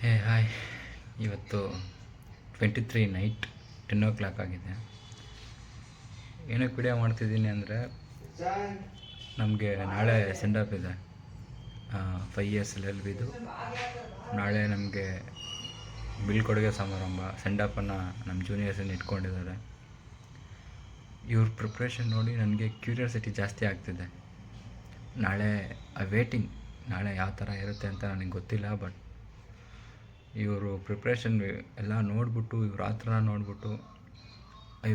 ಹೇ hi, ಇವತ್ತು 23 night 10 ಆಗಿದೆ. ಏನಕ್ಕೆ ವಿಡಿಯೋ ಮಾಡ್ತಿದ್ದೀನಿ ಅಂದರೆ, ನಮಗೆ ನಾಳೆ ಸೆಂಡ್ ಆಫ್ ಇದೆ. 5 years LLBದು ನಾಳೆ ನಮಗೆ ಬೀಳ್ಕೊಡುಗೆ ಸಮಾರಂಭ. ಸೆಂಡ್ ಆಫನ್ನು ನಮ್ಮ ಜೂನಿಯರ್ಸನ್ನು ಇಟ್ಕೊಂಡಿದ್ದಾರೆ. ಇವ್ರ ಪ್ರಿಪ್ರೇಷನ್ ನೋಡಿ ನನಗೆ ಕ್ಯೂರಿಯಾಸಿಟಿ ಜಾಸ್ತಿ ಆಗ್ತಿದೆ. ನಾಳೆ ವೇಟಿಂಗ್, ನಾಳೆ ಯಾವ ಥರ ಇರುತ್ತೆ ಅಂತ ನನಗೆ ಗೊತ್ತಿಲ್ಲ. ಬಟ್ ಇವರು ಪ್ರಿಪ್ರೇಷನ್ ಎಲ್ಲ ನೋಡಿಬಿಟ್ಟು, ಇವ್ರ ಆ ಥರ ನೋಡಿಬಿಟ್ಟು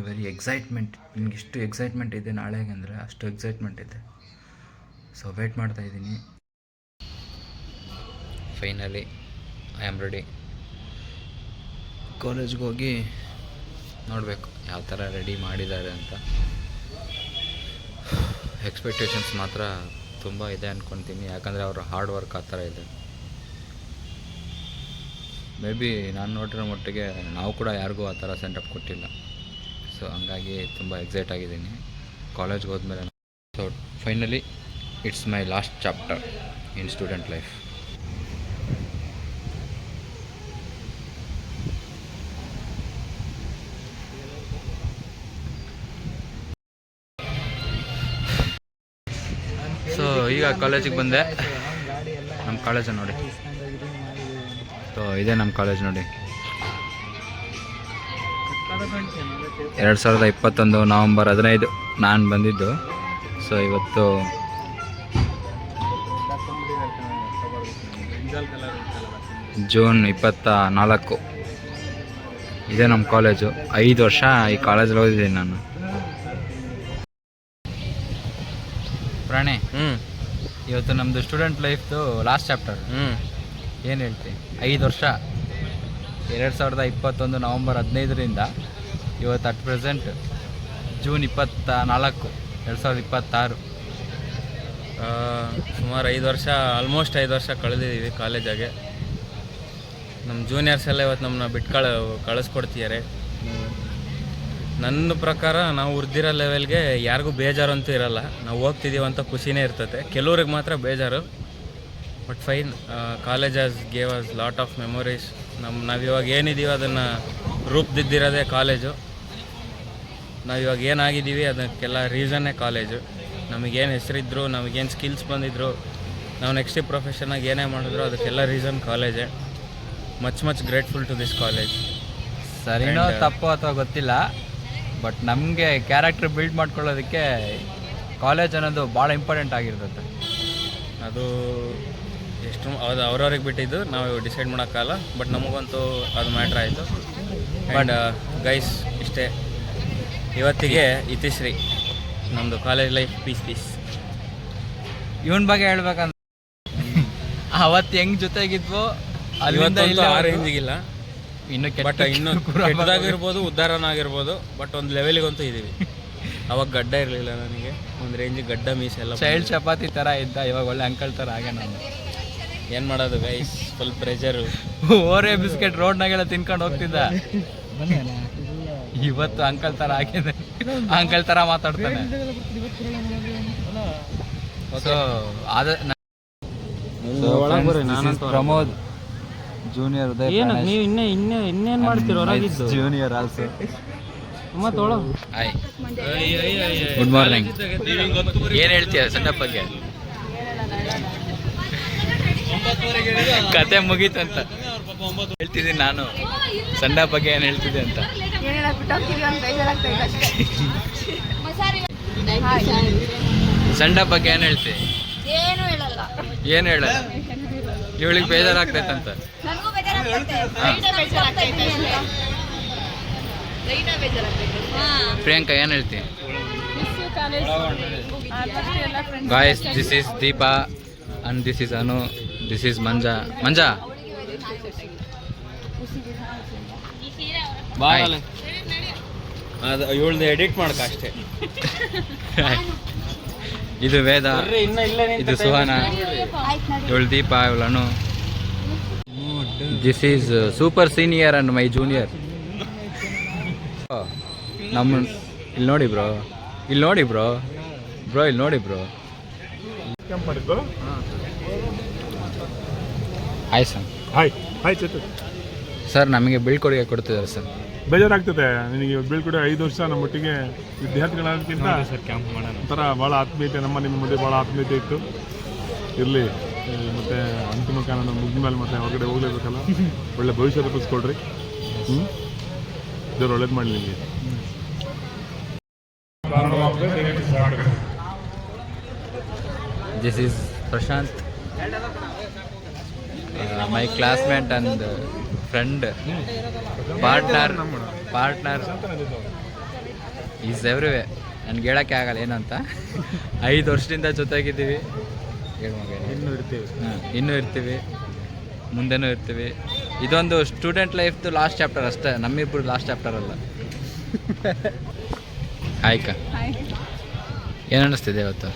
ವೆರಿ ಎಕ್ಸೈಟ್ಮೆಂಟ್. ನಿಮ್ಗೆ ಇಷ್ಟು ಎಕ್ಸೈಟ್ಮೆಂಟ್ ಇದೆ ನಾಳೆಗೆ ಅಂದರೆ ಅಷ್ಟು ಎಕ್ಸೈಟ್ಮೆಂಟ್ ಇದೆ. ಸೊ ವೇಟ್ ಮಾಡ್ತಾಯಿದ್ದೀನಿ. Finally I am ready. ಕಾಲೇಜ್ಗೆ ಹೋಗಿ ನೋಡಬೇಕು ಯಾವ ಥರ ರೆಡಿ ಮಾಡಿದ್ದಾರೆ ಅಂತ. ಎಕ್ಸ್ಪೆಕ್ಟೇಷನ್ಸ್ ಮಾತ್ರ ತುಂಬ ಇದೆ ಅಂದ್ಕೊತೀನಿ, ಯಾಕಂದರೆ ಅವ್ರ ಹಾರ್ಡ್ ವರ್ಕ್ ಆ ಥರ ಇದೆ. ಮೇ ಬಿ ನಾನು ನೋಡಿರೋ ಮಟ್ಟಿಗೆ ನಾವು ಕೂಡ ಯಾರಿಗೂ ಆ ಥರ ಸೆಂಡಪ್ ಕೊಟ್ಟಿಲ್ಲ. ಸೊ ಹಂಗಾಗಿ ತುಂಬ ಎಕ್ಸೈಟ್ ಆಗಿದ್ದೀನಿ ಕಾಲೇಜ್ಗೆ ಹೋದ್ಮೇಲೆ. So finally it's my last chapter in student life. So ಈಗ ಕಾಲೇಜಿಗೆ ಬಂದೆ. ನಮ್ಮ ಕಾಲೇಜ ನೋಡಿ. ಸೊ ಇದೇ ನಮ್ಮ ಕಾಲೇಜ್ ನೋಡಿ. 2021 ನವಂಬರ್ 15 ನಾನು ಬಂದಿದ್ದು. ಸೊ ಇವತ್ತು ಜೂನ್ 24. ಇದೇ ನಮ್ಮ ಕಾಲೇಜು. 5 ವರ್ಷ ಈ ಕಾಲೇಜಲ್ಲಿ ಓದಿದ್ದೀನಿ ನಾನು. ಪ್ರಾಣಿ, ಇವತ್ತು ನಮ್ಮದು ಸ್ಟೂಡೆಂಟ್ ಲೈಫ್ದು ಲಾಸ್ಟ್ ಚಾಪ್ಟರ್. ಏನು ಹೇಳ್ತೀನಿ, 5 ವರ್ಷ 2021 ನವಂಬರ್ 15ರಿಂದ ಇವತ್ತು ಅಟ್ ಪ್ರೆಸೆಂಟ್ ಜೂನ್ 24, 2026. ಸುಮಾರು 5 ವರ್ಷ, ಆಲ್ಮೋಸ್ಟ್ 5 ವರ್ಷ ಕಳೆದಿದ್ದೀವಿ ಕಾಲೇಜಾಗೆ. ನಮ್ಮ ಜೂನಿಯರ್ಸ್ ಎಲ್ಲ ಇವತ್ತು ನಮ್ಮನ್ನ ಬಿಟ್ಟು ಕಳಿಸ್ಕೊಡ್ತಿದ್ದಾರೆ. ನನ್ನ ಪ್ರಕಾರ ನಾವು ಉರ್ದಿರೋ ಲೆವೆಲ್ಗೆ ಯಾರಿಗೂ ಬೇಜಾರು ಅಂತೂ ಇರಲ್ಲ. ನಾವು ಹೋಗ್ತಿದ್ದೀವಿ ಅಂತ ಖುಷಿನೇ ಇರ್ತದೆ. ಕೆಲವ್ರಿಗೆ ಮಾತ್ರ ಬೇಜಾರು. But fine, college has gave us lot of memories. ನಾವಿವಾಗ ಏನಿದ್ದೀವಿ ಅದನ್ನು ರೂಪದಿದ್ದಿರೋದೇ ಕಾಲೇಜು. ನಾವಿವಾಗ ಏನಾಗಿದ್ದೀವಿ ಅದಕ್ಕೆಲ್ಲ ರೀಸನ್ನೇ ಕಾಲೇಜು. ನಮಗೇನು ಹೆಸರಿದ್ರು, ನಮಗೇನು ಸ್ಕಿಲ್ಸ್ ಬಂದಿದ್ರು, ನಾವು ನೆಕ್ಸ್ಟ್ ಪ್ರೊಫೆಷನಾಗಿ ಏನೇ ಮಾಡಿದ್ರು ಅದಕ್ಕೆಲ್ಲ ರೀಸನ್ ಕಾಲೇಜೇ. Much grateful to this college. ಸರಿನೋ ತಪ್ಪು ಅಥವಾ ಗೊತ್ತಿಲ್ಲ, ಬಟ್ ನಮಗೆ ಕ್ಯಾರೆಕ್ಟರ್ ಬಿಲ್ಡ್ ಮಾಡ್ಕೊಳ್ಳೋದಕ್ಕೆ ಕಾಲೇಜ್ ಅನ್ನೋದು ಭಾಳ ಇಂಪಾರ್ಟೆಂಟ್ ಆಗಿರ್ತದೆ. ಅದು ಎಷ್ಟು ಅದು ಅವ್ರವ್ರಿಗೆ ಬಿಟ್ಟಿದ್ದು, ನಾವು ಡಿಸೈಡ್ ಮಾಡೋಕ್ಕಲ್ಲ. ಬಟ್ ನಮಗಂತೂ ಅದು ಮ್ಯಾಟ್ರ್ ಆಯಿತು. ಬಟ್ ಗೈಸ್, ಇಷ್ಟೇ ಇವತ್ತಿಗೆ ಇತಿಶ್ರೀ ನಮ್ಮದು ಕಾಲೇಜ್ ಲೈಫ್. ಪೀಸ್. ಇವನ ಬಗ್ಗೆ ಹೇಳ್ಬೇಕಂದ್ರೆ ಅವತ್ತು ಹೆಂಗೆ ಜೊತೆಗಿದ್ವೋ ಇವತ್ತಂತೂ ಆ ರೇಂಜಿಗಿಲ್ಲ. ಇನ್ನು ಬಟ್ ಇನ್ನು ಕೆಟ್ಟದಾಗಿರ್ಬೋದು, ಉದ್ಧಾರನಾಗಿರ್ಬೋದು. ಬಟ್ ಒಂದು ಲೆವೆಲಿಗಂತೂ ಇದ್ದೀವಿ. ಅವಾಗ ಗಡ್ಡ ಇರಲಿಲ್ಲ ನನಗೆ, ಒಂದು ರೇಂಜಿಗೆ ಗಡ್ಡ ಮೀಸೆಲ್ಲ ಚೈಲ್ಡ್ ಚಪಾತಿ ಥರ ಇದ್ದ. ಇವಾಗ ಒಳ್ಳೆ ಅಂಕಲ್ ಥರ ಆಗ ನಾನು. ಏನು ಮಾಡೋದು ಗೈಸ್, ಫುಲ್ ಪ್ರೆಷರು. ಓರೇ ಬಿಸ್ಕೆಟ್ ರೋಡ್ನಾಗೆಲ್ಲ ತಿನ್ಕೊಂಡು ಹೋಗ್ತಿದ್ದ. ಇವತ್ತು ಅಂಕಲ್ ಥರ ಆಗಿದೆ. ಅಂಕಲ್ ಥರ ಮಾತಾಡ್ತಾನೆ. So Pramod junior Uday. ನೀವು ಇನ್ನೇನು ಮಾಡ್ತೀರ ಹೊರಗಿದ್ದು? Junior also. Hi, good morning. ಏನು ಹೇಳ್ತೀಯ ಸೆಂಡಪ್ ಬಗ್ಗೆ? ಕತೆ ಮುಗೀತಂತ ಹೇಳ್ತಿದ್ದೀನಿ ನಾನು. ಸೆಂಡಪ್ ಬಗ್ಗೆ ಏನು ಹೇಳ್ತಿದ್ದೆ ಅಂತ. ಸೆಂಡಪ್ ಬಗ್ಗೆ ಏನು ಹೇಳ್ತಿ? ಏನು ಹೇಳಲ್ಲ. ಇವಳಿಗೆ ಬೇಜಾರಾಗ್ತೈತಂತ. ಪ್ರಿಯಾಂಕಾ ಏನು ಹೇಳ್ತಿ? Guys, this is Deepa and this is Anu, this is Manja. Bye. ಅದು ಇವಳ್ದು ಎಡಿಟ್ ಮಾಡ್ಕ ಅಷ್ಟೇ. ಇದು ವೇದ, ಇದು ಸುಹಾನ, ಇವಳು ದೀಪಾ, ಇವಳು Anu. This is super senior and my junior. ನಮ್ಮ ಇಲ್ಲಿ ನೋಡಿ ಬ್ರೋ, ಇಲ್ಲಿ ನೋಡಿ ಬ್ರೋ, ಇಲ್ಲಿ ನೋಡಿ ಬ್ರೋ. ಆಯ್ತು sir. Hi hi Chetan. Sir ನಮಗೆ ಬೀಳ್ಕೊಡುಗೆ ಕೊಡ್ತಿದ್ದಾರೆ ಸರ್. ಬೇಜಾರಾಗ್ತದೆ ನಿನಗೆ ಬೀಳ್ಕೊಡೆ 5 ವರ್ಷ ನಮ್ಮೊಟ್ಟಿಗೆ ವಿದ್ಯಾರ್ಥಿಗಳಕ್ಕಿಂತ ಕ್ಯಾಂಪ್ ಮಾಡೋಣ ಒಂಥರ ಭಾಳ ಆತ್ಮೀಯತೆ, ನಿಮ್ಮ ಮಧ್ಯೆ ಭಾಳ ಆತ್ಮೀಯತೆ ಇತ್ತು. ಇರಲಿ, ಮತ್ತು ಅಂತಿಮ ಕಾರಣ ಮುಗಿದ ಮೇಲೆ ಮತ್ತೆ ಹೊರಗಡೆ ಹೋಗಲೇಬೇಕಲ್ಲ. ಒಳ್ಳೆ ಭವಿಷ್ಯ ರೂಪಿಸ್ಕೊಡ್ರಿ. ದೇವ್ರು ಒಳ್ಳೇದು ಮಾಡಲಿ ನಿಮಗೆ. This is Prashant, my classmate and friend, partner is every way. ನನಗೆ ಹೇಳೋಕ್ಕೆ ಆಗಲ್ಲ ಏನಂತ. 5 ವರ್ಷದಿಂದ ಜೊತೆಗಿದ್ದೀವಿ, ಇನ್ನೂ ಇರ್ತೀವಿ, ಮುಂದೆನೂ ಇರ್ತೀವಿ. ಇದೊಂದು ಸ್ಟೂಡೆಂಟ್ ಲೈಫ್ದು ಲಾಸ್ಟ್ ಚಾಪ್ಟರ್ ಅಷ್ಟೇ, ನಮ್ಮಿಬ್ಬರು ಲಾಸ್ಟ್ ಚಾಪ್ಟರ್ ಅಲ್ಲ. ಆಯ್ಕ, ಏನು ಅನ್ನಿಸ್ತಿದೆ ಇವತ್ತು?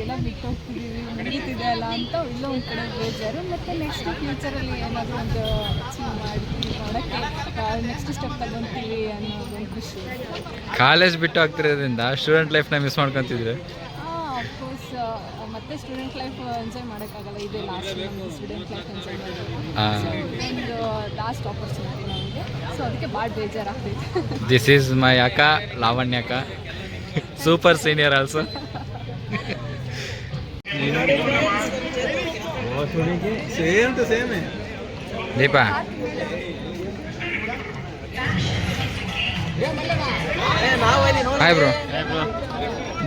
ಎಲ್ಲ ಬಿಟ್ಟು ಹೋಗ್ತಿದ್ದೀವಿ, ಮುಗೀತಿದೆ ಅಲ್ಲ ಅಂತ ಇಲ್ಲ ಒಂದು ಕಡೆ ಬೇಜಾರು. ಮತ್ತು ನೆಕ್ಸ್ಟ್ ಫ್ಯೂಚರಲ್ಲಿ ಏನಾದರೂ ಒಂದು ಅಚೀವ್ ಮಾಡೋಕ್ಕೆ ನೆಕ್ಸ್ಟ್ ಸ್ಟೆಪ್ ತಗೊತೀವಿ ಅನ್ನೋದೊಂದು ಖುಷಿ. ಕಾಲೇಜ್ ಬಿಟ್ಟು ಹೋಗ್ತಿರೋದ್ರಿಂದ ಸ್ಟೂಡೆಂಟ್ ಲೈಫ್ನ ಮಿಸ್ ಮಾಡ್ಕೊತಿದ್ರೆ? ಅಫ್ಕೋರ್ಸ್ ಮತ್ತೆ ಸ್ಟೂಡೆಂಟ್ ಲೈಫ್ ಎಂಜಾಯ್ ಮಾಡೋಕ್ಕಾಗಲ್ಲ, ಇದೇ ಲಾಸ್ಟ್ ಸ್ಟೂಡೆಂಟ್ ಲೈಫ್ ಎಂಜಾಯ್ ಮಾಡೋದು ಒಂದು ಲಾಸ್ಟ್ ಆಪರ್ಚುನಿಟಿ ನಮಗೆ. ಸೊ ಅದಕ್ಕೆ ಭಾಳ ಬೇಜಾರಾಗ್ತೈತೆ. ದಿಸ್ ಈಸ್ ಮೈ ಅಕ್ಕ ಲಾವಣ್ಯಕ್ಕ, super senior also. Deepa, hi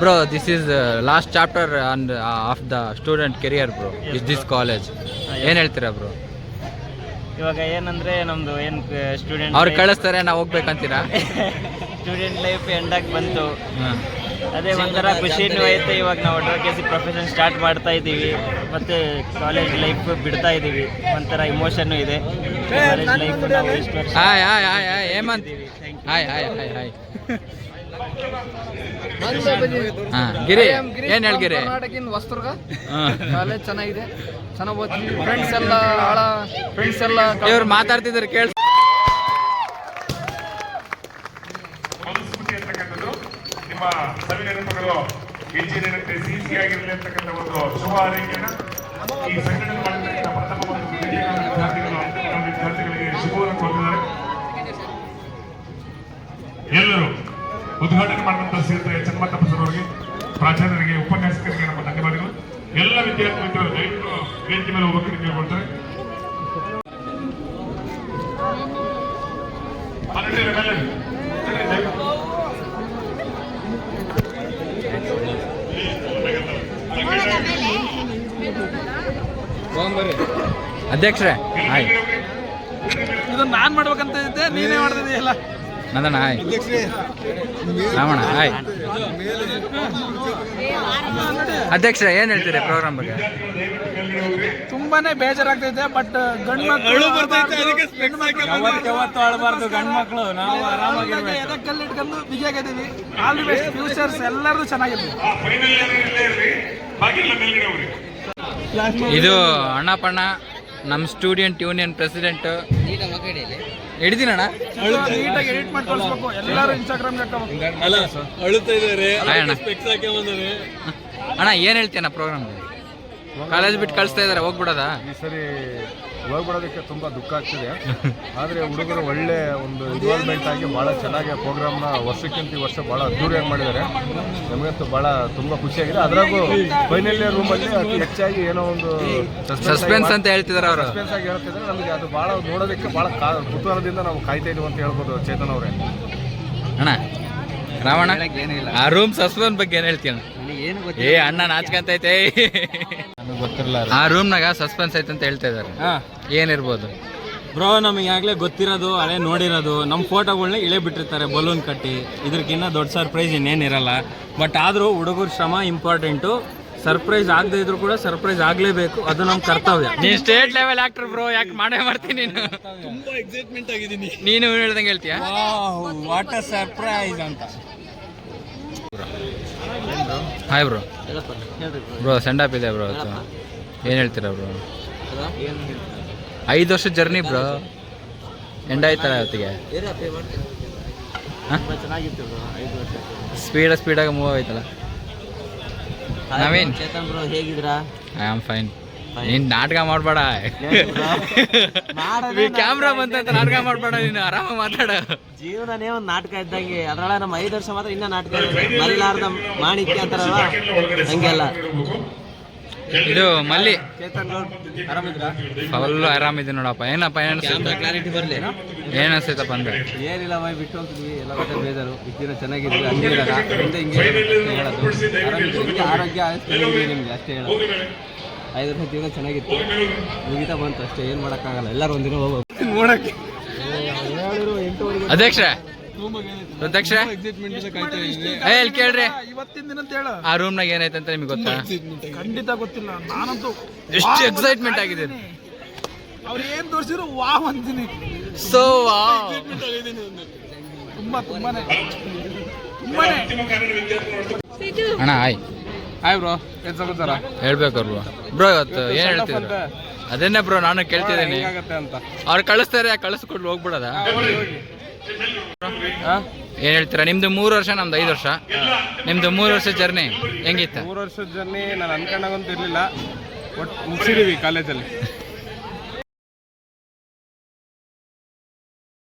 bro, this is last chapter of the student career bro, is this college. ಏನು ಹೇಳ್ತೀರಾ ಬ್ರೋ? ಇವಾಗ ಏನಂದರೆ ನಮ್ಮದು ಏನು ಸ್ಟೂಡೆಂಟ್ ಅವ್ರು ಕಳಿಸ್ತಾರೆ, ನಾವು ಹೋಗ್ಬೇಕಂತೀರಾ? ಸ್ಟೂಡೆಂಟ್ ಲೈಫ್ ಎಂಡಾಗಿ ಬಂತು, ಅದೇ ಒಂಥರ ಖುಷಿನೂ ಐತೆ. ಇವಾಗ ನಾವು ಅಡ್ವೊಕೇಸಿ ಪ್ರೊಫೆಷನ್ ಸ್ಟಾರ್ಟ್ ಮಾಡ್ತಾ ಇದ್ದೀವಿ, ಮತ್ತು ಕಾಲೇಜ್ ಲೈಫ್ ಬಿಡ್ತಾ ಇದ್ದೀವಿ. ಒಂಥರ ಇಮೋಷನ್ನು ಇದೆ. ಕಾಲೇಜ್ ಲೈಫ್ ನಾವು ಇಷ್ಟು ವರ್ಷ hi hi hi hi Hemanth, hi hi hi hi. ಹಾಂ ಗಿರಿ, ಏನು ಹೇಳಿ ಗಿರಿ? ಕರ್ನಾಟಕದಿಂದ ಹೊಸದುರ್ಗ ಕಾಲೇಜ್ ಚೆನ್ನಾಗಿದೆ, ಚೆನ್ನಾಗಿ ಓದ್ತೀವಿ. ಫ್ರೆಂಡ್ಸ್ ಎಲ್ಲ ಇವ್ರು ಮಾತಾಡ್ತಿದ್ದಾರೆ ಕೇಳಿ. ನಿಮ್ಮ ಸವಿ ನೆನಪುಗಳು ಇಂಜಿನಿಯರಿಂಗ್ ಸಿಹಿಯಾಗಿರಲಿ ಅಂತಕ್ಕಂಥ ಒಂದು ಶುಭ ಹಾರೈಕೆಯನ್ನು ಈ ಸಂಘಟನೆ ಮಾಡಿರ್ತಕ್ಕಂಥ ಪ್ರಥಮ ಒಂದು ವಿದ್ಯಾರ್ಥಿಗಳಿಗೆ ಶುಭವನ್ನು ಕೋರಿದ್ದಾರೆ. ಎಲ್ಲರೂ ಉದ್ಘಾಟನೆ ಮಾಡುವಂತ ಶ್ರೀಯುತ ಚನ್ನಮತ್ತಪ್ಪ ಸರ್ ಅವರಿಗೆ, ಪ್ರಾಚಾರ್ಯರಿಗೆ, ಉಪನ್ಯಾಸಕರಿಗೆ ನಮ್ಮ ಧನ್ಯವಾದಗಳು. ಎಲ್ಲ ವಿದ್ಯಾರ್ಥಿ ಮಿತ್ರರು ದಯವಿಟ್ಟು ವೇದಿಕೆ ಮೇಲೆ ಹೋಗಕ್ಕೆ ಕೇಳ್ಕೊಳ್ತಾರೆ. ಅಧ್ಯಕ್ಷರೇ ಹಾಯ್. ಇದನ್ನ ನಾನು ಮಾಡ್ಬೇಕಂತ ಇದ್ದೆ, ನೀನೇ ಮಾಡ್ತಿದ್ದೀಯಲ್ಲ. ನಂದಣ್ಣ ಹಾಯ್. ರಾಮಣ್ಣ ಹಾಯ್. ಅಧ್ಯಕ್ಷರೇ ಏನು ಹೇಳ್ತೀರಿ ಪ್ರೋಗ್ರಾಮ್ ಬಗ್ಗೆ? ತುಂಬಾನೇ ಬೇಜಾರಾಗ್ತೈತೆ, ಬಟ್ ಗಂಡು ಮಕ್ಕಳು ಆಡಬಾರ್ದು. ಗಂಡು ಮಕ್ಕಳು ನಾವು ಆರಾಮಾಗಿರ್ಬೇಕು. ಎದಕ್ಕಲ್ಲಿ ಇಟ್ಕೊಂಡು ಬಿಗಿಯಾಗಿದ್ದೀವಿ. ಆಲ್ ದಿ ಬೆಸ್ಟ್ ಫ್ಯೂಚರ್ಸ್ ಎಲ್ಲರದು ಚೆನ್ನಾಗಿರ್ಬೇಕು. ಇದು ಅಣ್ಣಪ್ಪಣ್ಣ, ನಮ್ಮ ಸ್ಟೂಡೆಂಟ್ ಯೂನಿಯನ್ ಪ್ರೆಸಿಡೆಂಟ್. ಹಿಡಿದೀನಣ್ಣ, ನೀಟಾಗಿ ಎಡಿಟ್ ಮಾಡಿ ಕಳಿಸ್ಬೇಕು. ಎಲ್ಲರೂ ಇನ್ಸ್ಟಾಗ್ರಾಮ್ ಅಣ್ಣ ಏನು ಹೇಳ್ತೀಯಣ್ಣ ಪ್ರೋಗ್ರಾಮ್ಗೆ? ಕಾಲೇಜ್ ಬಿಟ್ಟು ಕಳಿಸ್ತಾ ಇದ್ದಾರೆ, ಹೋಗ್ಬಿಡೋದಾ? ಈ ಸರಿ ಹೋಗ್ಬಿಡೋದಕ್ಕೆ ತುಂಬ ದುಃಖ ಆಗ್ತಿದೆ. ಆದರೆ ಹುಡುಗರು ಒಳ್ಳೆ ಒಂದು ಇನ್ವಾಲ್ವ್ಮೆಂಟ್ ಆಗಿ ಭಾಳ ಚೆನ್ನಾಗಿ ಪ್ರೋಗ್ರಾಮ್ನ ವರ್ಷಕ್ಕಿಂತ ಈ ವರ್ಷ ಭಾಳ ಅದ್ದೂರಿಯಾಗಿ ಮಾಡಿದ್ದಾರೆ. ನಮಗಂತೂ ಭಾಳ ತುಂಬ ಖುಷಿಯಾಗಿದೆ. ಅದರಾಗೂ ಫೈನಲ್ ಇಯರ್ ರೂಮಲ್ಲಿ ಅತಿ ಹೆಚ್ಚಾಗಿ ಏನೋ ಒಂದು ಸಸ್ಪೆನ್ಸ್ ಅಂತ ಹೇಳ್ತಿದ್ದಾರೆ ಅವರು. ಸಸ್ಪೆನ್ಸ್ ಆಗಿ ಹೇಳ್ತಿದ್ದಾರೆ. ನಮಗೆ ಅದು ಭಾಳ ನೋಡೋದಕ್ಕೆ ಭಾಳ ಕುತೂಹಲದಿಂದ ನಾವು ಕಾಯ್ತಾ ಇದೀವಿ ಅಂತ ಹೇಳ್ಬೋದು. ಚೇತನ್ ಅವರೇ. ಅಣ್ಣ ರಾವಣ, ಆ ರೂಮ್ ಸಸ್ಪೆನ್ಸ್ ಬಗ್ಗೆ ಏನು ಹೇಳ್ತೀಯ? ಏ ಅಣ್ಣ ನಾಚ್ಕಂತೈತೆ. ಗೊತ್ತಿರಲ್ಲ ಆ ರೂಮ್ನಾಗ ಸಸ್ಪೆನ್ಸ್ ಐತೆ ಅಂತ ಹೇಳ್ತಾ ಇದ್ದಾರೆ. ಏನಿರ್ಬೋದು ಬ್ರೋ? ನಮಗೆ ಈಗಾಗಲೇ ಗೊತ್ತಿರೋದು, ಹಳೆ ನೋಡಿರೋದು, ನಮ್ಮ ಫೋಟೋಗಳನ್ನ ಇಳೆ ಬಿಟ್ಟಿರ್ತಾರೆ ಬಲೂನ್ ಕಟ್ಟಿ. ಇದಕ್ಕಿಂತ ದೊಡ್ಡ ಸರ್ಪ್ರೈಸ್ ಇನ್ನೇನಿರಲ್ಲ. ಬಟ್ ಆದರೂ ಹುಡುಗರ ಶ್ರಮ ಇಂಪಾರ್ಟೆಂಟು. ಸರ್ಪ್ರೈಸ್ ಆಗದೆ ಇದ್ರು ಕೂಡ ಸರ್ಪ್ರೈಸ್ ಆಗಲೇಬೇಕು, ಅದು ನಮ್ಮ ಕರ್ತವ್ಯ. ನೀನು ಸ್ಟೇಟ್ ಲೆವೆಲ್ ಆಕ್ಟರ್ ಬ್ರೋ, ಯಾಕೆ ಮಾಡೇ ಮಾಡ್ತೀನಿ ನೀನು? ತುಂಬ ಎಕ್ಸೈಟ್ಮೆಂಟ್ ಆಗಿದ್ದೀನಿ. ನೀನು ಹೇಳ್ದಂಗೆ ಹೇಳ್ತೀಯಾ? ವಾಟ್ ಅ ಸರ್ಪ್ರೈಸ್ ಅಂತ. Hi bro. Bro send off ಇದೆ ಬ್ರೋ, ಏನು ಹೇಳ್ತೀರಾ ಬ್ರೋ? 5 ವರ್ಷದ ಜರ್ನಿ ಬ್ರೋ, ಎಂಡ್ ಆಯ್ತಲ್ಲ ಇವತ್ತಿಗೆ. ಸ್ಪೀಡಾಗಿ ಮೂವ್ ಆಯ್ತಲ್ಲ. ನವೀನ್, ಚೇತನ್ ಬ್ರೋ ಹೇಗಿದ್ದೀರಾ? I am fine. ನೀನ್ ನಾಟಕ ಮಾಡಬೇಡ, ಕ್ಯಾಮ್ರಾ ಬಂತ ನಾಟಕ ಮಾಡಬೇಡ, ನೀನು ಆರಾಮಾಗಿ ಮಾತಾಡ. ಜೀವನನೇ ಒಂದು ನಾಟಕ ಇದ್ದಂಗೆ, ಅದ್ರೊಳಗೆ ನಮ್ಮ 5 ವರ್ಷ ಮಾತ್ರ ಇನ್ನೂ ನಾಟಕ ಮರಿಲಾರ್ದ ಮಾಣಿಕ್ಯ ಅಂತಾರಲ್ಲ ಹಂಗೆಲ್ಲ. ಇದು ಮಲ್ಲಿ ಚೇತನ್ ಗೌಡ್ ಆರಾಮಿದ್ರಾ? ಫುಲ್ಲು ಆರಾಮಿದೆ ನೋಡಪ್ಪ. ಏನಪ್ಪ ಏನು ಕ್ಲಾರಿಟಿ ಬರಲಿ. ಏನು ಅನ್ಸೈತಪ್ಪ ಅಂದ್ರೆ? ಏನಿಲ್ಲ ಮೈ ಬಿಟ್ಟು ಹೋಗ್ತಿದ್ವಿ, ಎಲ್ಲ ಮತ್ತೆ ಬೇಜಾರು. ಇಷ್ಟು ದಿನ ಚೆನ್ನಾಗಿದ್ವಿ, ಹಂಗೆ ಇದ್ದಾಗ ಮುಂದೆ ಹಿಂಗೆ ಅಷ್ಟೇ ಹೇಳೋದು. ಆರಾಮಿದ್ವಿ, ಆರೋಗ್ಯ ಆಯಸ್ಸಿದೆ ನಿಮಗೆ ಅಷ್ಟೇ ಹೇಳೋದು. 5 ವರ್ಷ ಜೀವನ ಚೆನ್ನಾಗಿತ್ತು, ಮುಗಿತಾ ಬಂತು ಅಷ್ಟೇ, ಏನು ಮಾಡೋಕ್ಕಾಗಲ್ಲ. ಎಲ್ಲರೂ ಒಂದಿನ ಹೋಗ್ಬೇಕು ನೋಡೋಕ್ಕೆ. ಅಧ್ಯಕ್ಷ ಅಧ್ಯಕ್ಷ ಇಲ್ಲಿ ಕೇಳ್ರಿ, ಇವತ್ತಿನ ದಿನ ಅಂತ ಹೇಳ ಆ ರೂಮ್ನಾಗ ಏನೈತೆ ಅಂತ ನಿಮ್ಗೆ ಗೊತ್ತಾ? ಖಂಡಿತ ಗೊತ್ತಿಲ್ಲ. ನಾನಂತೂ ಎಷ್ಟು ಎಕ್ಸೈಟ್ಮೆಂಟ್ ಆಗಿದೆ. ಅವ್ರು ಏನು ತೋರಿಸಿದ್ರು ವಾವ್ ಅಂತೀನಿ. ಸೊ ತುಂಬಾನೇ ಅಣ್ಣ ಹಾಯ್ ಹಾಯ್ ಬ್ರೋ, ಏನು ಸಮಾಚಾರ? ಹೇಳ್ಬೇಕು ಬ್ರೋ ಇವತ್ತು ಏನು ಹೇಳ್ತಿದ್ರು? ಅದನ್ನೇ ಬ್ರೋ ನಾನು ಕೇಳ್ತಿದ್ದೀನಿ. ಅಂತ ಅವ್ರು ಕಳಿಸ್ತಾರೆ, ಕಳಿಸ್ಕೊಟ್ಟು ಹೋಗ್ಬಿಡೋದ? ಏನು ಹೇಳ್ತೀರಾ? ನಿಮ್ದು 3 ವರ್ಷ, ನಮ್ದು 5 ವರ್ಷ. ನಿಮ್ದು 3 ವರ್ಷ ಜರ್ನಿ ಹೆಂಗಿತ್ತು? 3 ವರ್ಷದ ಜರ್ನಿ ನಾನು ಅನ್ಕೊಂಡಂಗಂತೂ ಇರಲಿಲ್ಲ. ಒಟ್ಟು ಮುಗಿಸಿದೀವಿ ಕಾಲೇಜಲ್ಲಿ.